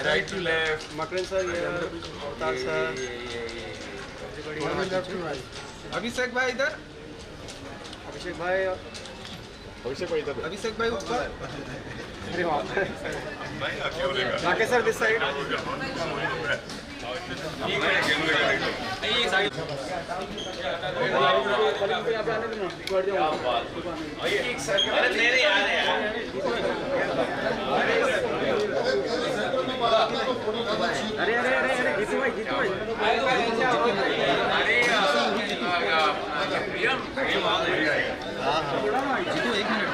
Right to left, Makarand sir, ये अवतार sir, अभिषेक भाई इधर, अभिषेक भाई इधर, अभिषेक भाई ऊपर, अरे वहाँ पर राकेश सर दिस साइड। अरे अरे अरे अरे जीतू भाई, जीतू भाई, जीतू एक मिनट,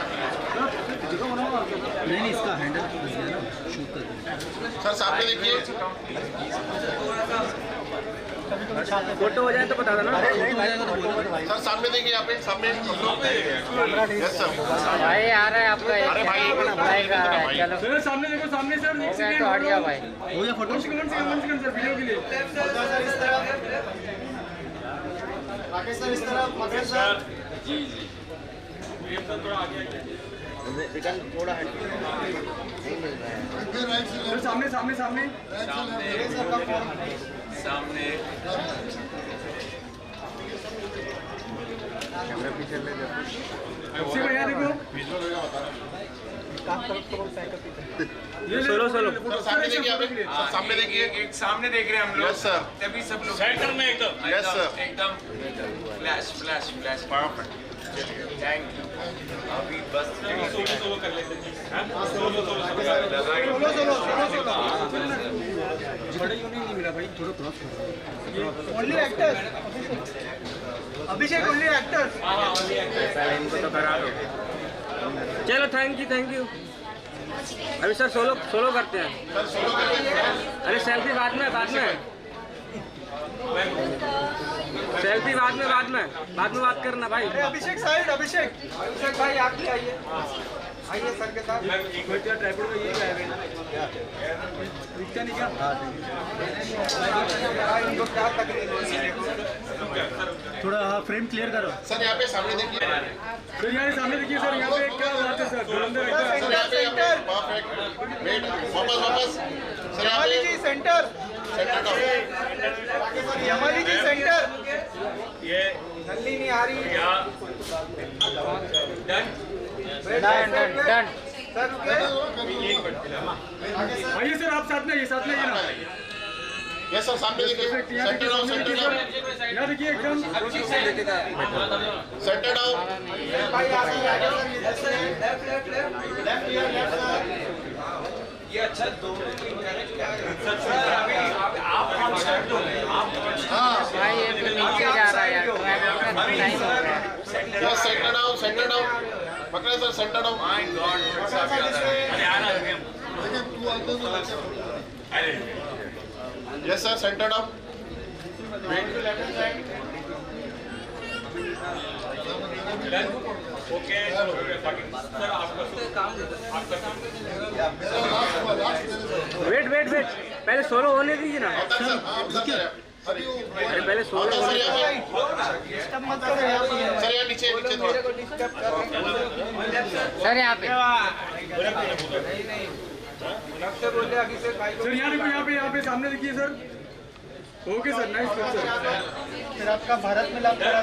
नहीं इसका हैंडल फंस गया ना, शूट कर दो सर। सामने देखिए, फोटो हो जाए तो बता देना। सर सामने देखिए, यहाँ पे सामने। Yes sir. भाई आ रहा है आपका एक अरे भाई भाई का है, चलो सर सामने देखो, सामने सर, हो गया तो हट गया भाई। हो गया फोटो। सर वीडियो के लिए। राकेश सर इस तरफ, मकरन सर रिटर्न थोड़ा हट नहीं मिल रहा है। सर सामने सामने सामने सामने कैमरा पीछे ले जाओ। अभिषेक भाई यहाँ देखो, ये सोलो सोलो। सर सामने देखिए, यहाँ पे सर सामने देखिए। एक सामने देख रहे हैं हम लोग। Yes sir. तभी सब लोग सेंटर में एकदम। Yes sir. एकदम flash flash flash. Perfect. Thank you. अभी बस सोलो कर लेते हैं। बड़े यूं नहीं मिला भाई, थोड़ा क्रॉस करो। ओनली एक्टर अभिषेक, ओनली एक्टर। इनको तो करा दो। चलो थैंक यू। अभी सर सोलो सोलो करते हैं। सर सोलो करिए। अरे सेल्फी बाद में सेल्फी बाद में बात करना भाई। अभिषेक साइड, अभिषेक भाई आप भी आइए, आइए सर के साथ। ट्राइपॉड में यही आएगा ना, दिखता नहीं क्या? इनको क्या तकलीफ है? थोड़ा फ्रेम क्लियर करो। सर यहाँ पे सामने देखिए। सर यहाँ सामने देखिए सर, यहाँ पे क्या बात है सर, धुरंधर सर यहाँ पे परफेक्ट। वेट, वापस। सर यहाँ पे सेंटर, सेंटर डाउन। यमाली जी सेंटर। ये नल्ली नहीं आ रही। Done done. सर रुके। आइए सर, आप साथ में आइए ना। यस सर, सामने देखिए। सेंटर डाउन, सेंटर डाउन, यहाँ देखिए एकदम सेंटर डाउन। भाई आगे ये अच्छा दो भाई ये तो नीचे जा रहा है यार, ट्रैफिक का टाइम हो रहा है। Yes centre down. पकड़े sir, centre down. My god WhatsApp अरे yes sir, centre down. Okay sir, आपका वेट पहले सोलो होने दीजिए ना। अवतार सर, अरे पहले सोलो सर होने यहाँ नीचे थोड़ा। सर यहाँ पे सर यहाँ पे सामने देखिए sir. Okay sir, nice sir. फिर आपका भारत में लाभ करा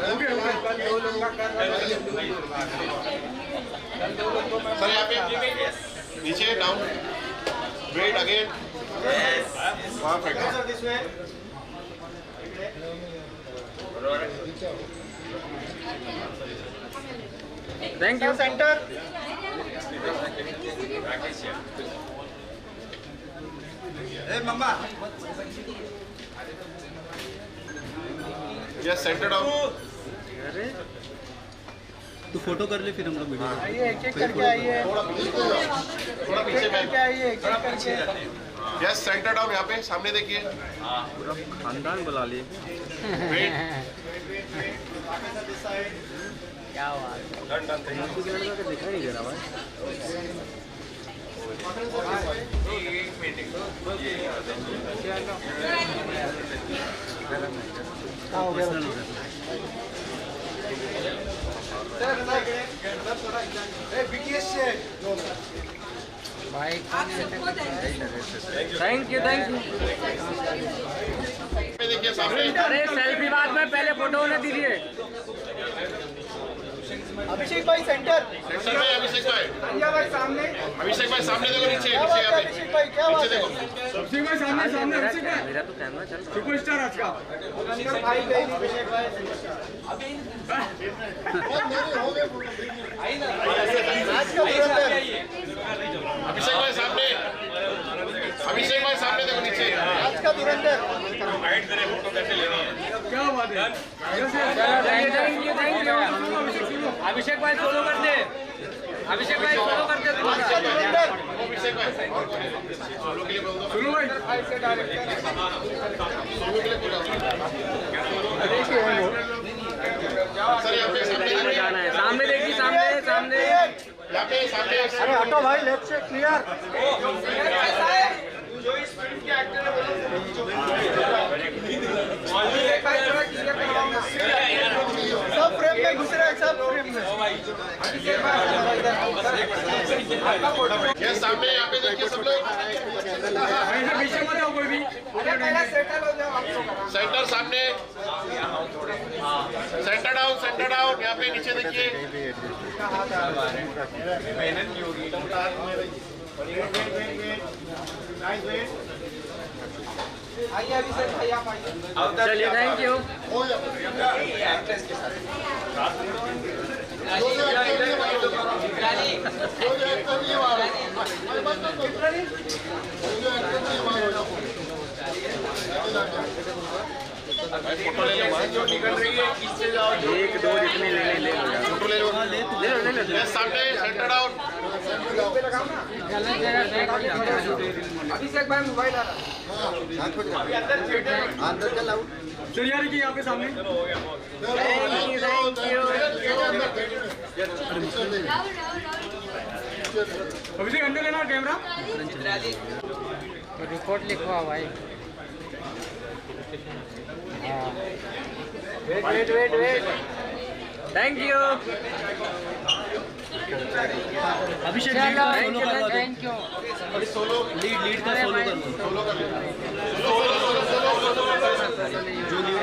ओके सर यहाँ पे नीचे down. Wait again. Perfect. Thank you. Centre yes centre down. अरे तू फोटो कर ले, फिर हम लोग वीडियो। आइए, एक करके आइए, थोड़ा पीछे बैक। आइए एक करके। Yes centre down. यहाँ पे सामने देखिए। पूरा खानदान बुला लिए। वेट। क्या हुआ? दिखाई नहीं दे रहा भाई। एक मिनट भाई थैंक यू देखिए सामने अरे सेल्फी बाद में पहले फोटो होने दीजिए अभिषेक भाई सेंटर सेंटर में अभिषेक भाई सामने देखो नीचे यहाँ पे अभिषेक भाई क्या बात नीचे है देखो मेरा तो कैमरा चल रहा सुपरस्टार आज का भाई गए अभिषेक भाई आज का धुरंधर अभिषेक भाई सामने देखो नीचे आज का धुरंधर हाइट करे फोटो कैसे लेनी है क्या बात है थैंक यू अभिषेक भाई सोलो कर दे अभिषेक भाई सोलो कर दे आज का धुरंधर अभिषेक भाई सोलो के लिए बोल दो सुनो भाई से डायरेक्टर सोलो के लिए बोल दो सर यहाँ पे सामने देखिए जाना है सामने देखिए सामने यहाँ पे सामने अरे हटो भाई लेफ्ट से क्लियर सब फ्रेम में घुस रहे हैं सब फ्रेम में ये सामने यहाँ पे देखिए सब लोग पीछे मत आओ कोई भी सेटल हो जाओ सेंटर सामने सेंटर डाउन यहाँ पे नीचे देखिए आइए अभिषेक भाई आप आइए चलिए थैंक यू फोटो ले लो जो निकल रही है इससे जाओ एक दो जितने ले फोटो ले लो ये सामने सेंटर डाउन अभिषेक भाई मोबाइल आ रहा अंदर चल आउट चलिए यार की यहाँ पे सामने अभिषेक अंदर लेना कैमरा रिपोर्ट लिखवा भाई wait thank you Abhishek thank you solo lead का सोलो कर जो लीड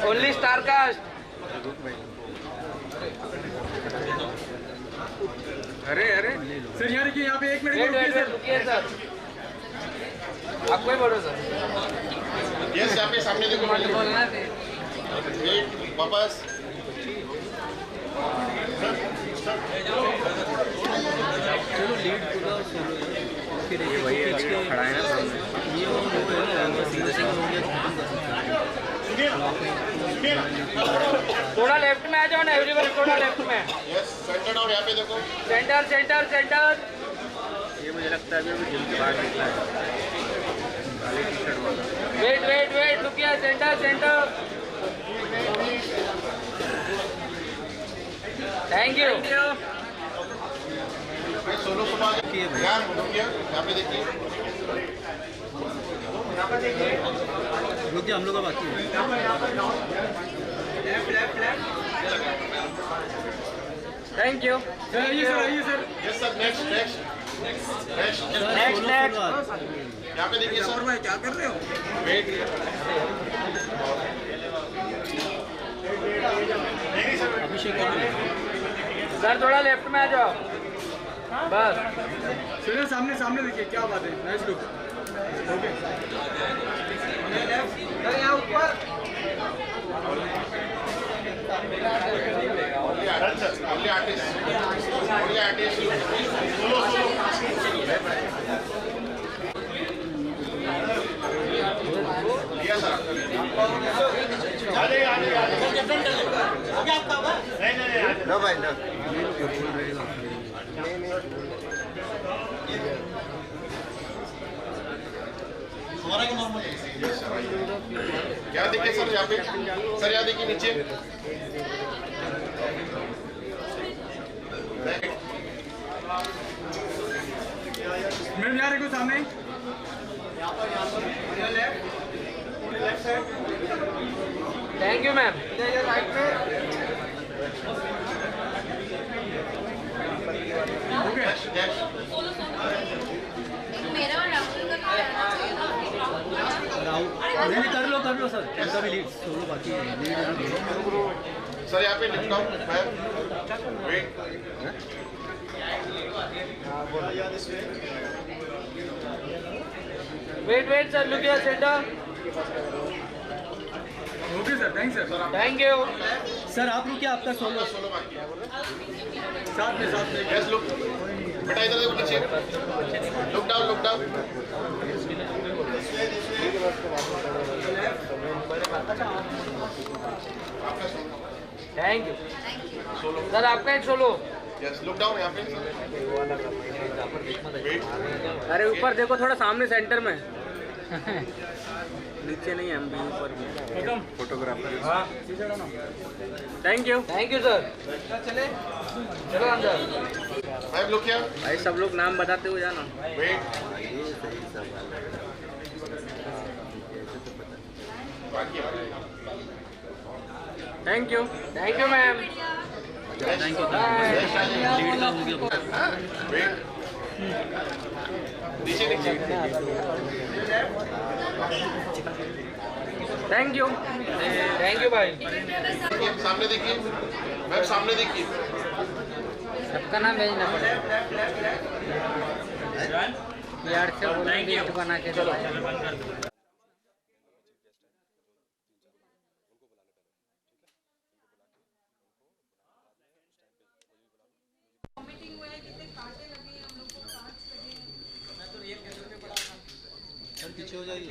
ओनली स्टार कास्ट अरे सर यार की यहाँ पे एक मिनट रुकिए सर आपको ही बोलो सर यस यहाँ पे सामने देखो बोलना थे वेट वापस ये वही खड़ा है ना सामने थोड़ा लेफ्ट में आ जाओ ना एवरीवन थोड़ा लेफ्ट में यस सेंटर डाउन यहाँ पे देखो सेंटर ये मुझे लगता है अभी जिम के बाहर निकला है काली टी शर्ट वाला वेट रुकिए centre thank you solo photo यार रुकिए यहाँ पे देखिए रुकिए हम लोग का बाकी है थैंक यू आइए सर यस सर नेक्स्ट यहाँ पे देखिए सर भाई क्या कर रहे हो वेट सर थोड़ा लेफ्ट में आ जाओ बस सुनिए सामने देखिए क्या बात है नाइस लुक ओके यहाँ ऊपर only artist solo sir no भाई नो क्या देखिए सर यहाँ पे सर यहाँ देखिए नीचे मैम यहाँ देखो सामने thank you ma'am. Yes, yes. मेरा और राहुल का काम करना चाहिए ना. नहीं कर लो सर, उनका भी लीड सोलो बाकी है, सर यहाँ पे lift down ma'am. Wait. Wait sir, look your centre. Okay sir, thank sir. Thank you. Sir आप रुकिए, आपका सोलो सोलो बाकी है. साथ में यस लुक. बेटा इधर देखो नीचे. Look down, look down. Thank you. Sir आपका एक सोलो. यस लुक डाउन यहाँ पे. वेट. अरे ऊपर देखो, थोड़ा सामने सेंटर में. नीचे नहीं, हम भी ऊपर. फोटोग्राफर. Thank you sir. चलो अंदर. Ma'am look here. भाई सब लोग नाम बताते हुए जाना. वेट. बाकी है. Thank you ma'am. Thank you. Wait. नीचे नीचे. थैंक यू भाई. देखिए सामने देखिए. मैम सामने देखिए. सबका नाम भेजना पड़ेगा. यार से बोलो लिस्ट बना के दो. पीछे हो जाइए.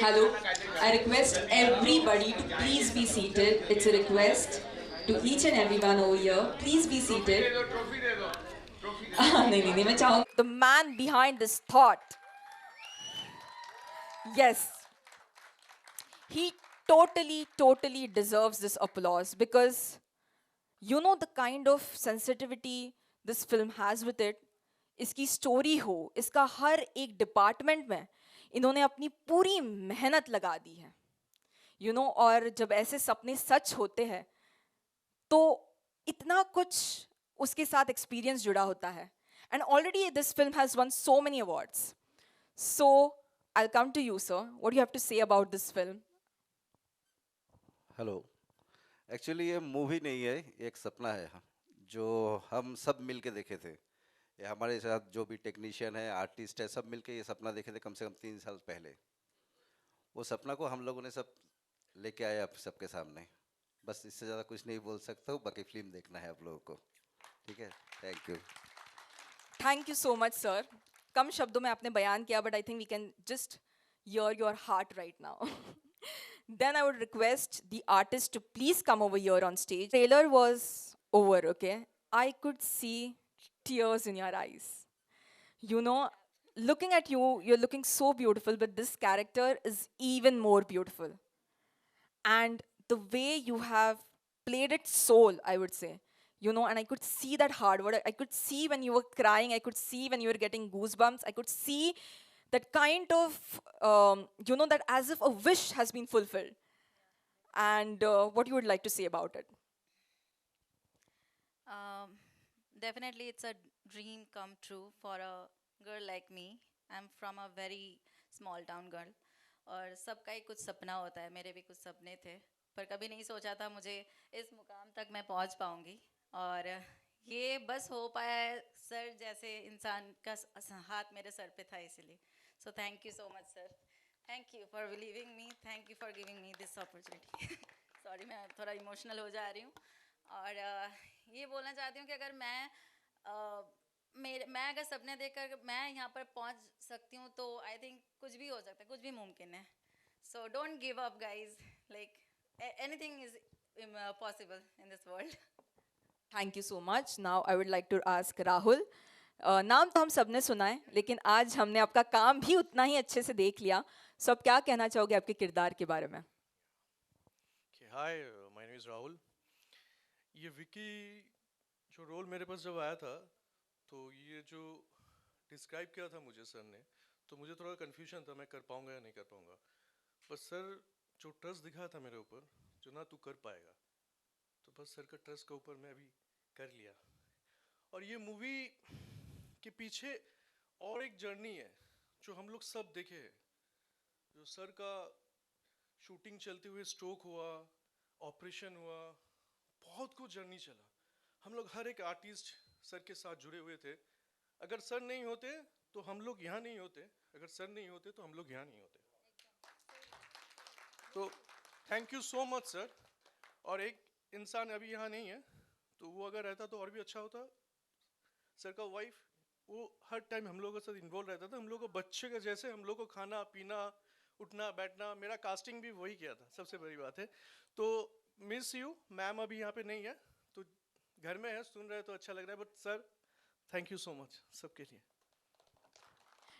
Hello, I request everybody to please be seated. It's a request to each and everyone over here. Please be seated. नहीं मैं चाहूँ. The man behind this thought. Yes. He totally deserves this applause because you know the kind of sensitivity this film has with it. इसकी story हो, इसका हर एक department में इन्होंने अपनी पूरी मेहनत लगा दी है. You know, और जब ऐसे सपने सच होते हैं तो इतना कुछ उसके साथ एक्सपीरियंस जुड़ा होता है. And already this film has won so many awards. So I'll come to you, sir. What do you have to say about this film? Hello. Actually ये मूवी नहीं है, ये एक सपना है जो हम सब मिल के देखे थे. ये हमारे साथ जो भी टेक्नीशियन है, आर्टिस्ट है, सब मिल के ये सपना देखे थे कम से कम 3 साल पहले. वो सपना को हम लोगों ने सब लेके आए आप सबके सामने. बस इससे ज़्यादा कुछ नहीं बोल सकता हूँ. बाकी फिल्म देखना है आप लोगों को. ठीक है. Thank you. Thank you so much, sir. कम शब्दों में आपने बयान किया, but I think we can just hear your heart right now. Then I would request the artist to please come over here on stage. Trailer was over, okay? I could see tears in your eyes. You know, looking at you, you're looking so beautiful, but this character is even more beautiful. And the way you have played it soul, I would say. You know, and I could see that hard work. I could see when you were crying. I could see when you were getting goosebumps. I could see that kind of, you know, that as if a wish has been fulfilled. And what you would like to say about it? Definitely, it's a dream come true for a girl like me. I'm from a very small town girl. और सबका ही कुछ सपना होता है. मेरे भी कुछ सपने थे, पर कभी नहीं सोचा था मुझे इस मुकाम तक मैं पहुंच पाऊंगी. और ये बस हो पाया है सर जैसे इंसान का हाथ मेरे सर पे था, इसलिए. So thank you so much sir. Thank you for believing me. Thank you for giving me this opportunity. Sorry, मैं थोड़ा इमोशनल हो जा रही हूँ. और ये बोलना चाहती हूँ कि अगर मैं अगर सपने देखकर मैं यहाँ पर पहुँच सकती हूँ तो आई थिंक कुछ भी हो सकता है, कुछ भी मुमकिन है. So don't give up guys. Like anything is possible in this world. Thank you so much. Now I would like to ask Rahul. नाम तो हम सबने सुना है, लेकिन आज हमने आपका काम भी उतना ही अच्छे से देख लिया. सो आप क्या कहना चाहोगे आपके किरदार के बारे में? Hi, my name is Rahul. ये विकी जो रोल मेरे पास जब आया था तो ये जो डिस्क्राइब किया था मुझे सर ने, तो मुझे थोड़ा कन्फ्यूजन था मैं कर पाऊँगा या नहीं कर पाऊँगा. बस सर जो ट्रस्ट दिखा था मेरे ऊपर, जो ना तू कर पाएगा, तो बस सर का ट्रस्ट के ऊपर मैं अभी कर लिया. और ये मूवी के पीछे और एक जर्नी है जो हम लोग सब देखे हैं. जो सर का शूटिंग चलते हुए स्ट्रोक हुआ, ऑपरेशन हुआ, बहुत कुछ जर्नी चला. हम लोग हर एक आर्टिस्ट सर के साथ जुड़े हुए थे. अगर सर नहीं होते तो हम लोग यहाँ नहीं होते, अगर सर नहीं होते तो हम लोग यहाँ नहीं होते. तो thank you so much sir. और एक इंसान अभी यहाँ नहीं है, तो वो अगर रहता तो और भी अच्छा होता. सर का वाइफ वो हर टाइम हम लोगों के साथ इन्वॉल्व रहता था. हम लोग को बच्चे के जैसे हम लोग को खाना पीना उठना बैठना, मेरा कास्टिंग भी वही किया था. सबसे बड़ी बात है. तो मिस यू मैम, अभी यहाँ पे नहीं है तो घर में है, सुन रहे तो अच्छा लग रहा है. But sir thank you so much सबके लिए.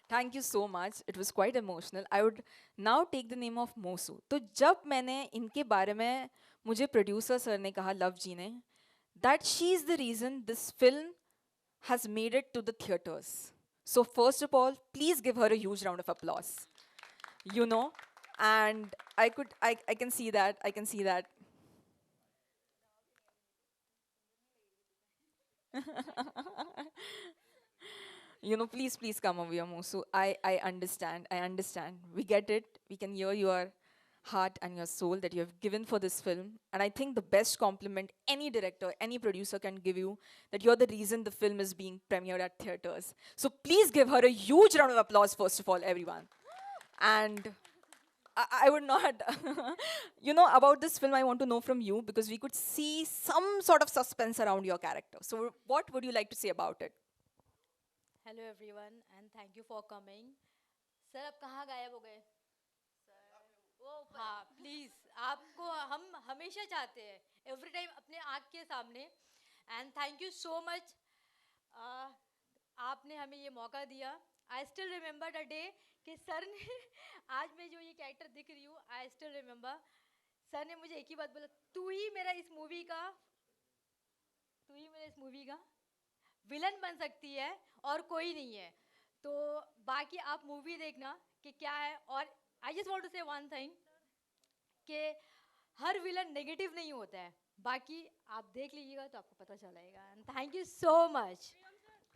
Thank you so much. It was quite emotional. I would now take the name of Mosu. तो जब मैंने इनके बारे में, मुझे प्रोड्यूसर सर ने कहा, लव जी ने, that she is the reason this film has made it to the theaters. So first of all, please give her a huge round of applause. You know, and I can see that. I can see that. You know, please come over here, Mosu. I understand. I understand. We get it. We can hear your heart and your soul that you have given for this film. And I think the best compliment any director, any producer can give you, that you're the reason the film is being premiered at theaters. So please give her a huge round of applause, first of all, everyone. And I would not, you know, about this film, I want to know from you, because we could see some sort of suspense around your character. So what would you like to say about it? Hello everyone and thank you for coming. Sir आप कहाँ गायब हो गए? वो हाँ please, आपको हम हमेशा चाहते हैं एवरी टाइम अपने आँख के सामने. And thank you so much, आपने हमें ये मौका दिया. I still remember the day कि सर ने आज मैं जो ये कैरेक्टर दिख रही हूँ, आई स्टिल रिमेंबर सर ने मुझे एक ही बात बोला, तू ही मेरा इस मूवी का विलन बन सकती है और कोई नहीं है. तो बाकी आप मूवी देखना कि क्या है. और आई जस्ट वांट टू से वन थिंग कि हर विलन नेगेटिव नहीं होता है, बाकी आप देख लीजिएगा तो आपको पता चलेगा. And thank you so much.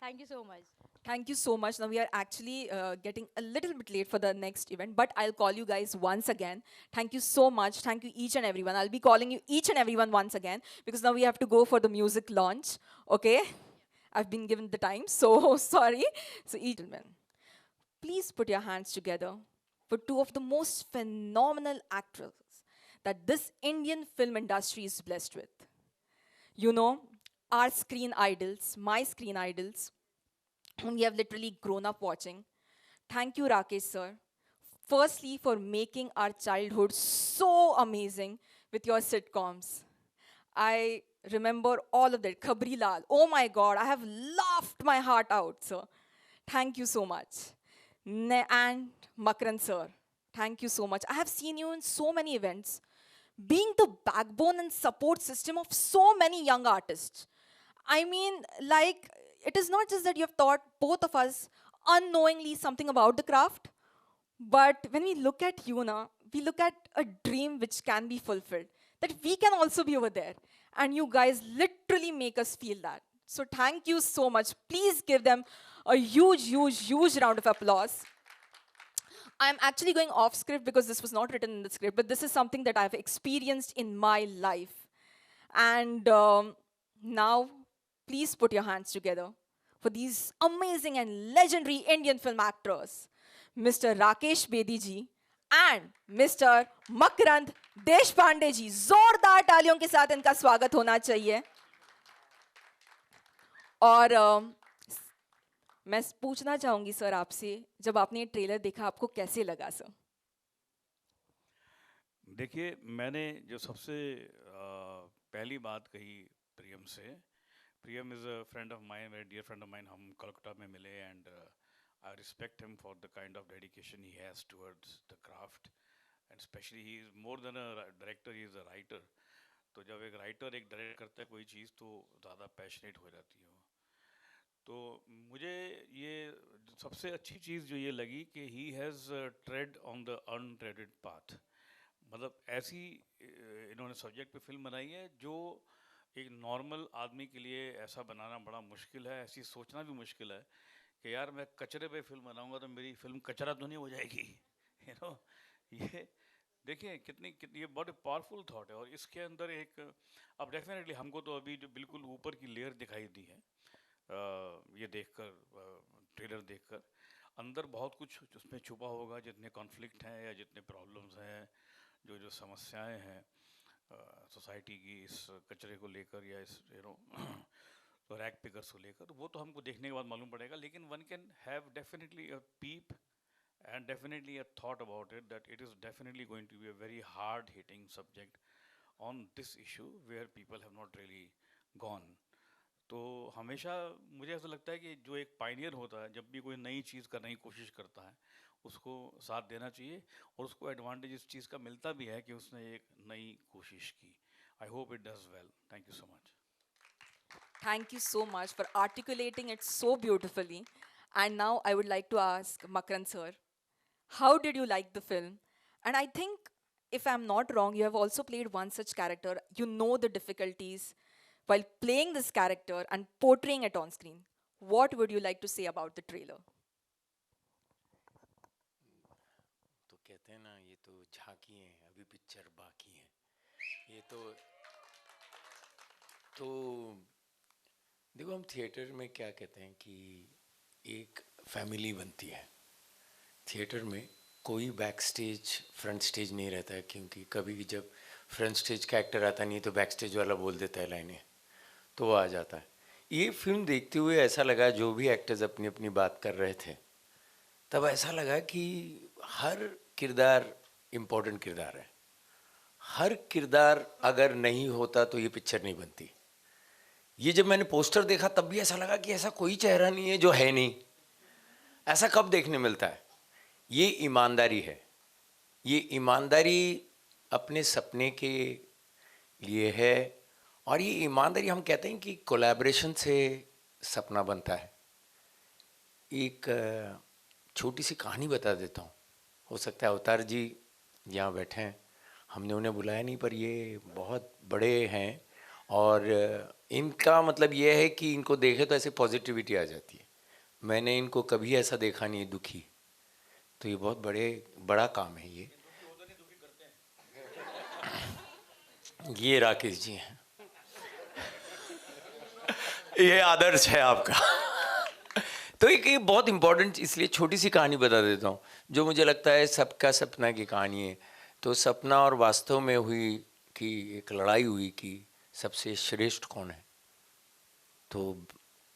Thank you so much. Thank you so much. Now we are actually getting a little bit late for the next event, but I'll call you guys once again. Thank you so much. Thank you each and everyone. I'll be calling you each and everyone once again, because now we have to go for the music launch. Okay? I've been given the time, so sorry. So each gentlemen, please put your hands together for two of the most phenomenal actors that this Indian film industry is blessed with. You know, our screen idols, my screen idols, whom we have literally grown up watching. Thank you, Rakesh sir, firstly for making our childhood so amazing with your sitcoms. I remember all of that. Khabri Lal, oh my God, I have laughed my heart out, sir. Thank you so much. And Makran sir, thank you so much. I have seen you in so many events, being the backbone and support system of so many young artists. I mean, like, it is not just that you have taught both of us unknowingly something about the craft, but when we look at you now, we look at a dream which can be fulfilled, that we can also be over there. And you guys literally make us feel that. So thank you so much. Please give them a huge, huge, huge round of applause. I'm actually going off script because this was not written in the script, but this is something that I've experienced in my life. And now, please put your hands together for these amazing and legendary Indian film actors, Mr. Rakesh Bedi ji and Mr. Makrand Deshpande ji. जोरदार तालियों के साथ इनका स्वागत होना चाहिए. और मैं पूछना चाहूंगी सर आपसे, जब आपने ये ट्रेलर देखा आपको कैसे लगा सर? देखिए, मैंने जो सबसे पहली बात कही प्रियम से, Priyam is a friend of mine, very dear friend of mine. हम कोलकाता में मिले and I respect him for the kind of dedication he has towards the craft, and specially he is more than a director, he is a writer. तो जब एक writer एक direct करता है कोई चीज़ तो ज़्यादा पैशनेट हो जाती है वो। तो मुझे ये सबसे अच्छी चीज़ जो ये लगी कि he has tread on the untreaded path. मतलब ऐसी इन्होंने सब्जेक्ट पे फिल्म बनाई है जो एक नॉर्मल आदमी के लिए ऐसा बनाना बड़ा मुश्किल है, ऐसी सोचना भी मुश्किल है कि यार मैं कचरे पे फिल्म बनाऊंगा तो मेरी फिल्म कचरा तो नहीं हो जाएगी। यू नो, ये देखिए कितनी ये बहुत पावरफुल थॉट है। और इसके अंदर एक, अब डेफिनेटली हमको तो अभी जो बिल्कुल ऊपर की लेयर दिखाई दी है ये देखकर, ट्रेलर देखकर, अंदर बहुत कुछ उसमें छुपा होगा, जितने कॉन्फ्लिक्ट हैं या जितने प्रॉब्लम्स हैं, जो समस्याएं हैं सोसाइटी की इस कचरे को लेकर या इस तो रैग पिकर्स को लेकर, वो तो हमको देखने के बाद मालूम पड़ेगा। लेकिन one can have definitely a peep and definitely a thought about it that it is definitely going to be a very hard hitting subject on this issue where people have not really gone. तो हमेशा मुझे ऐसा लगता है कि जो एक Pioneer होता है, जब भी कोई नई चीज़ करने की कोशिश करता है उसको साथ देना चाहिए, और उसको एडवांटेज इस चीज़ का मिलता भी है कि उसने एक नई कोशिश की। I hope it does well. Thank you so much. Thank you so much for articulating it so beautifully. And now I would like to ask Makran sir, how did you like the film? And I think, if I'm not wrong, you have also played one such character. You know the difficulties while playing this character and portraying it on screen. What would you like to say about the trailer? तो कहते हैं ना, ये तो झांकी है, अभी picture बाकी है। ये तो देखो, हम थिएटर में क्या कहते हैं कि एक फैमिली बनती है। थिएटर में कोई बैक स्टेज फ्रंट स्टेज नहीं रहता है, क्योंकि कभी भी जब फ्रंट स्टेज का एक्टर आता नहीं तो बैक स्टेज वाला बोल देता है लाइनें, तो वो आ जाता है। ये फिल्म देखते हुए ऐसा लगा, जो भी एक्टर्स अपनी अपनी बात कर रहे थे, तब ऐसा लगा कि हर किरदार इम्पोर्टेंट किरदार है। हर किरदार अगर नहीं होता तो ये पिक्चर नहीं बनती। ये जब मैंने पोस्टर देखा तब भी ऐसा लगा कि ऐसा कोई चेहरा नहीं है जो है नहीं। ऐसा कब देखने मिलता है? ये ईमानदारी है। ये ईमानदारी अपने सपने के लिए है, और ये ईमानदारी हम कहते हैं कि कोलैबोरेशन से सपना बनता है। एक छोटी सी कहानी बता देता हूँ। हो सकता है अवतार जी यहाँ बैठे हैं, हमने उन्हें बुलाया नहीं, पर ये बहुत बड़े हैं और इनका मतलब ये है कि इनको देखे तो ऐसे पॉजिटिविटी आ जाती है। मैंने इनको कभी ऐसा देखा नहीं दुखी, तो ये बहुत बड़ा काम है। ये राकेश जी हैं, ये आदर्श है आपका। तो एक बहुत इम्पोर्टेंट, इसलिए छोटी सी कहानी बता देता हूँ जो मुझे लगता है सबका सपना की कहानी है। तो सपना और वास्तव में हुई कि एक लड़ाई हुई कि सबसे श्रेष्ठ कौन है। तो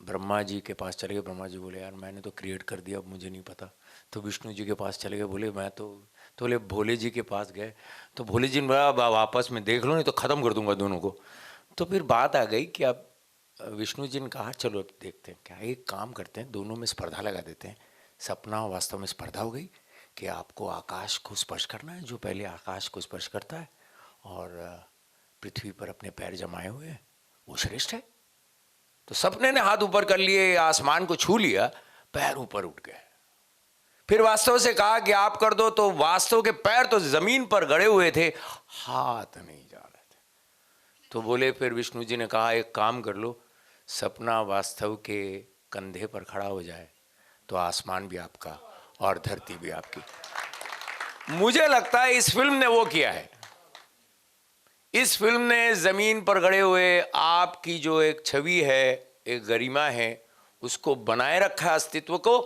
ब्रह्मा जी के पास चले गए। ब्रह्मा जी बोले यार मैंने तो क्रिएट कर दिया, अब मुझे नहीं पता। तो विष्णु जी के पास चले गए, बोले मैं तो बोले भोले जी के पास गए, तो भोले जी ने बोला अब आपस में देख लो, नहीं तो ख़त्म कर दूंगा दोनों को। तो फिर बात आ गई कि अब विष्णु जी ने कहा चलो अब देखते हैं, क्या एक काम करते हैं, दोनों में स्पर्धा लगा देते हैं। सपना और वास्तव में स्पर्धा हो गई कि आपको आकाश को स्पर्श करना है, जो पहले आकाश को स्पर्श करता है और पृथ्वी पर अपने पैर जमाए हुए हैं वो श्रेष्ठ है। तो सपने ने हाथ ऊपर कर लिए, आसमान को छू लिया, पैर ऊपर उठ गए। फिर वास्तव से कहा कि आप कर दो, तो वास्तव के पैर तो जमीन पर गड़े हुए थे, हाथ नहीं जा रहे थे। तो बोले, फिर विष्णु जी ने कहा एक काम कर लो, सपना वास्तव के कंधे पर खड़ा हो जाए तो आसमान भी आपका और धरती भी आपकी। मुझे लगता है इस फिल्म ने वो किया है। इस फिल्म ने जमीन पर गड़े हुए आपकी जो एक छवि है, एक गरिमा है, उसको बनाए रखा है अस्तित्व को,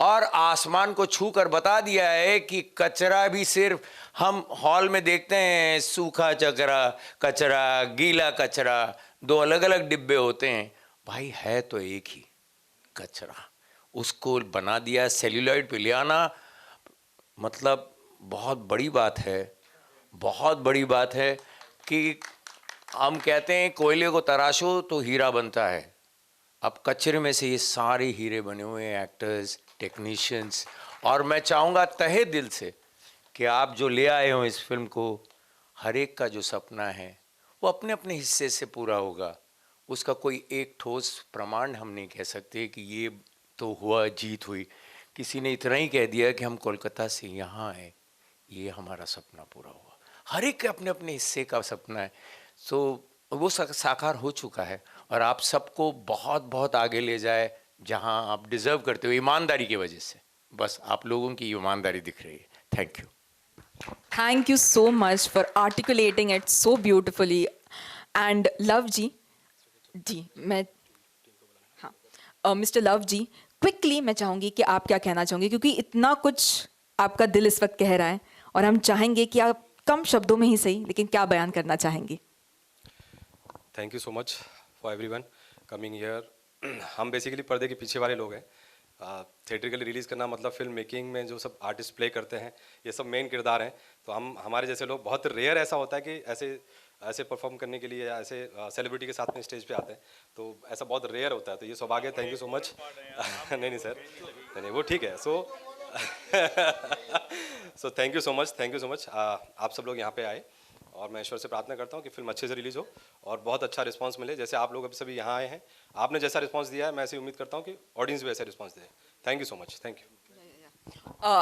और आसमान को छू कर बता दिया है कि कचरा भी सिर्फ हम हॉल में देखते हैं, सूखा कचरा, गीला कचरा, दो अलग अलग डिब्बे होते हैं। भाई है तो एक ही कचरा, उसको बना दिया, सेल्यूलॉइड पे ले आना, मतलब बहुत बड़ी बात है। बहुत बड़ी बात है कि हम कहते हैं कोयले को तराशो तो हीरा बनता है। अब कचरे में से ये सारे हीरे बने हुए हैं, एक्टर्स, टेक्नीशियंस। और मैं चाहूँगा तहे दिल से कि आप जो ले आए हो इस फिल्म को, हर एक का जो सपना है वो अपने अपने हिस्से से पूरा होगा। उसका कोई एक ठोस प्रमाण हम नहीं कह सकते कि ये तो हुआ, जीत हुई। किसी ने इतना ही कह दिया कि हम कोलकाता से यहाँ आए, ये हमारा सपना पूरा हुआ। हर एक के अपने अपने हिस्से का सपना है, तो वो साकार हो चुका है और आप सबको बहुत बहुत आगे ले जाए जहाँ आप डिज़र्व करते हो, ईमानदारी की वजह से। बस आप लोगों की ईमानदारी दिख रही है। Thank you. Thank you so much for articulating it so beautifully. And Love जी, मैं हाँ मिस्टर लव जी, क्विकली मैं चाहूँगी कि आप क्या कहना चाहोंगे, क्योंकि इतना कुछ आपका दिल इस वक्त कह रहा है और हम चाहेंगे कि आप कम शब्दों में ही सही लेकिन क्या बयान करना चाहेंगे। Thank you so much for everyone coming here. हम बेसिकली पर्दे के पीछे वाले लोग हैं। थिएट्रिकली रिलीज़ करना मतलब फिल्म मेकिंग में जो सब आर्टिस्ट प्ले करते हैं ये सब मेन किरदार हैं। तो हमारे जैसे लोग बहुत रेयर ऐसा होता है कि ऐसे परफॉर्म करने के लिए ऐसे सेलिब्रिटी के साथ में स्टेज पे आते हैं, तो ऐसा बहुत रेयर होता है। तो ये सौभाग्य, थैंक यू सो मच। नहीं सर, नहीं वो ठीक है। So thank you so much. आप सब लोग यहाँ पे आए और मैं ईश्वर से प्रार्थना करता हूँ कि फिल्म अच्छे से रिलीज़ हो और बहुत अच्छा रिस्पांस मिले। जैसे आप लोग अभी सभी यहाँ आए हैं, आपने जैसा रिस्पांस दिया है, मैं ऐसी उम्मीद करता हूँ कि ऑडियंस भी ऐसा response they. Thank you so much. Thank you.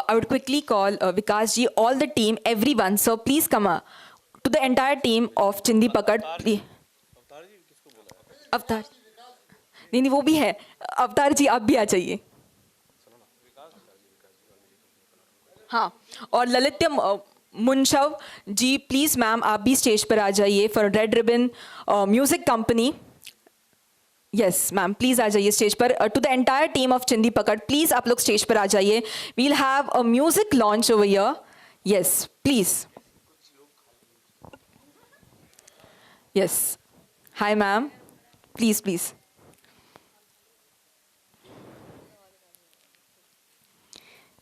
I would quickly call Vikas ji, all the team, everyone. So please come to the entire team of Chindi Pakad. अवतार नहीं वो भी है। अवतार जी आप भी आ जाइए। हाँ, और ललित्य मुंशव जी प्लीज मैम आप भी स्टेज पर आ जाइए for red ribbon music company. Yes ma'am please आ जाइए स्टेज पर। To the entire team of Chindi Pakad please आप लोग स्टेज पर आ जाइए। We'll have a music launch over here. Yes please. Yes hi ma'am, please please.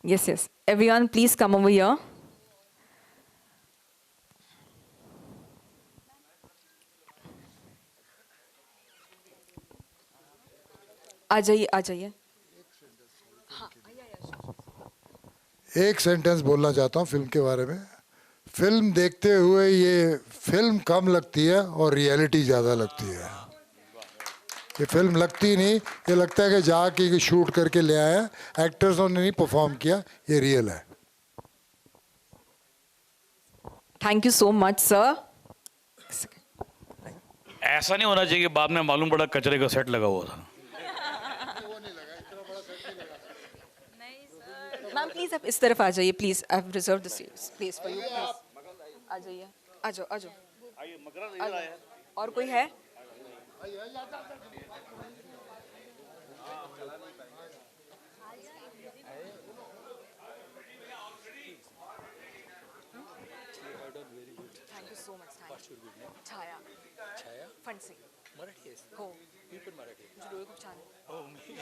Yes, yes. Everyone, please come over here. आ जाइए, आ जाइए। एक सेंटेंस बोलना चाहता हूँ फिल्म के बारे में। फिल्म देखते हुए ये फिल्म कम लगती है और रियलिटी ज़्यादा लगती है। ये फिल्म लगती नहीं, ये लगता है कि जाके शूट करके ले आया, एक्टर्सों ने नहीं परफॉर्म किया, ये रियल है। Thank you so much sir. ऐसा नहीं होना चाहिए कि बाद में मालूम पड़ा कचरे का सेट लगा हुआ था। मैम प्लीज आप इस तरफ आ जाइए please. I have reserved the place for you. Please आ जाइए, आ जाओ, आ जाओ। और कोई है? Thank you so much. Chhaya Phansi Marathi आहेस हो मी पण मराठी तुझे डोळे खूप छान आहेत. हो मी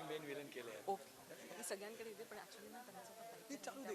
मेन विलन केले आहे. ओके मी सगळ्यांकडे येते पण ऍक्च्युली ना त्यांना चालू दे.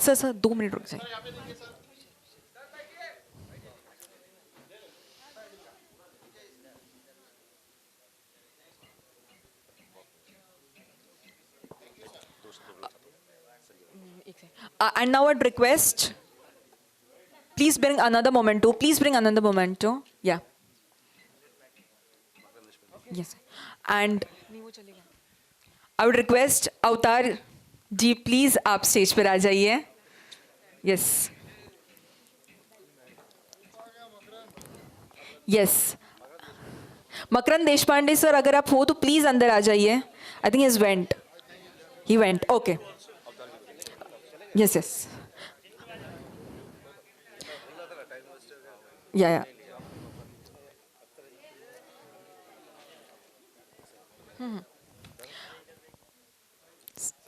सर 2 मिनट रुक जाइए। And now I'd request, please bring another memento. Please bring another memento. Yeah. Yes. And I would request Avatar ji please आप स्टेज पर आ जाइए. Yes yes Makarand Deshpande sir अगर आप हो तो प्लीज अंदर आ जाइए. I think he went okay. Yes yes yeah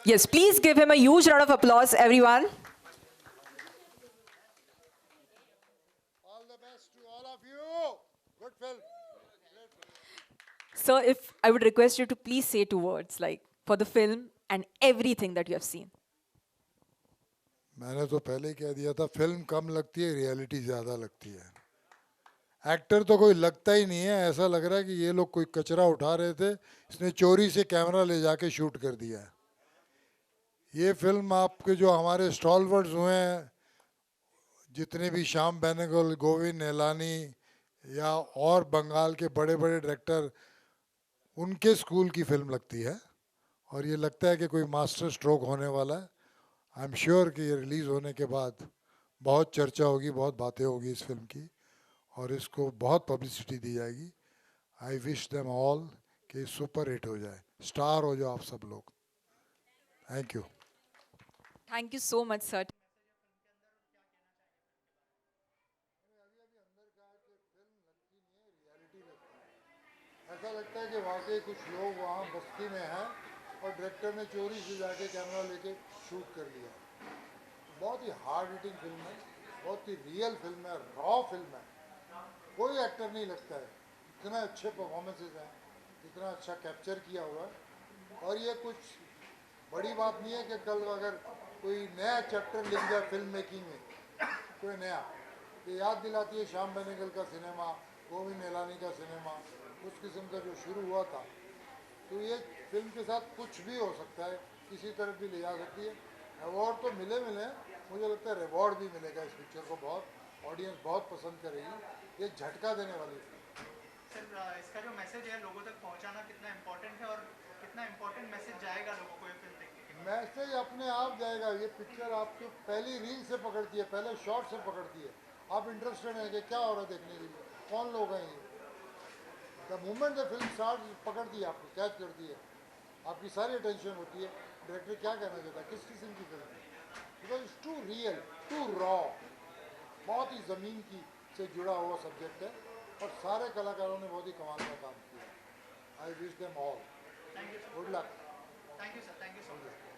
Yes, please give him a huge round of applause, everyone. All the best to all of you. Good film. Sir, if I would request you to please say 2 words, like, for the film and everything that you have seen. मैंने तो पहले ही कह दिया था, film कम लगती है, reality ज़्यादा लगती है. एक्टर तो कोई लगता ही नहीं है, ऐसा लग रहा है कि ये लोग कोई कचरा उठा रहे थे, इसने चोरी से कैमरा ले जाके शूट कर दिया है. ये फिल्म आपके जो हमारे स्टॉलवर्ड्स हुए हैं, जितने भी श्याम बेनेगल, गोविंद निहलानी या और बंगाल के बड़े बड़े डायरेक्टर, उनके स्कूल की फिल्म लगती है. और ये लगता है कि कोई मास्टर स्ट्रोक होने वाला है. आई एम श्योर कि ये रिलीज़ होने के बाद बहुत चर्चा होगी, बहुत बातें होगी इस फिल्म की, और इसको बहुत पब्लिसिटी दी जाएगी. आई विश देम ऑल कि सुपर हिट हो जाए, स्टार हो जाओ आप सब लोग. Thank you. Thank you so much, sir. ऐसा लगता है कि वाकई कुछ लोग वहाँ बस्ती में हैं और डायरेक्टर ने चोरी से जाके कैमरा लेके शूट कर लिया. बहुत ही हार्ड हिटिंग फिल्म है, बहुत ही रियल फिल्म है, रॉ फिल्म है. कोई एक्टर नहीं लगता है. इतने अच्छे परफॉर्मेंसेज हैं, इतना अच्छा कैप्चर किया हुआ है. और ये कुछ बड़ी बात नहीं है कि कल अगर कोई नया चैप्टर लिख जाए फिल्म मेकिंग में, कोई नया, ये याद दिलाती है श्याम बेनेगल का सिनेमा, गोविंद निहलानी का सिनेमा, उस किस्म का जो शुरू हुआ था. तो ये फिल्म के साथ कुछ भी हो सकता है, किसी तरफ भी ले जा सकती है. अवार्ड तो मिले, मुझे लगता है रिवॉर्ड भी मिलेगा इस पिक्चर को. बहुत ऑडियंस बहुत पसंद करेगी. ये झटका देने वाली फिल्म. सर इसका जो मैसेज है लोगों तक पहुंचाना कितना इम्पोर्टेंट है और कितना इम्पोर्टेंट मैसेज जाएगा लोगों को ये फिल्म देखने के बाद? मैसेज अपने आप जाएगा. ये पिक्चर आपको पहली रील से पकड़ती है, पहले शॉट से पकड़ती है. आप इंटरेस्टेड हैं कि क्या हो रहा है देखने के लिए, कौन लोग हैं ये. The moment the film start पकड़ती है, आपको कैच करती है, आपकी सारी अटेंशन होती है. डायरेक्टर क्या कहना चाहता है, किस किस्म की फिल्म है. Because it's too real, too raw, बहुत ही ज़मीन की से जुड़ा हुआ सब्जेक्ट है. और सारे कलाकारों ने बहुत ही कमाल का काम किया. I wish them all good luck. Thank you sir, thank you so much.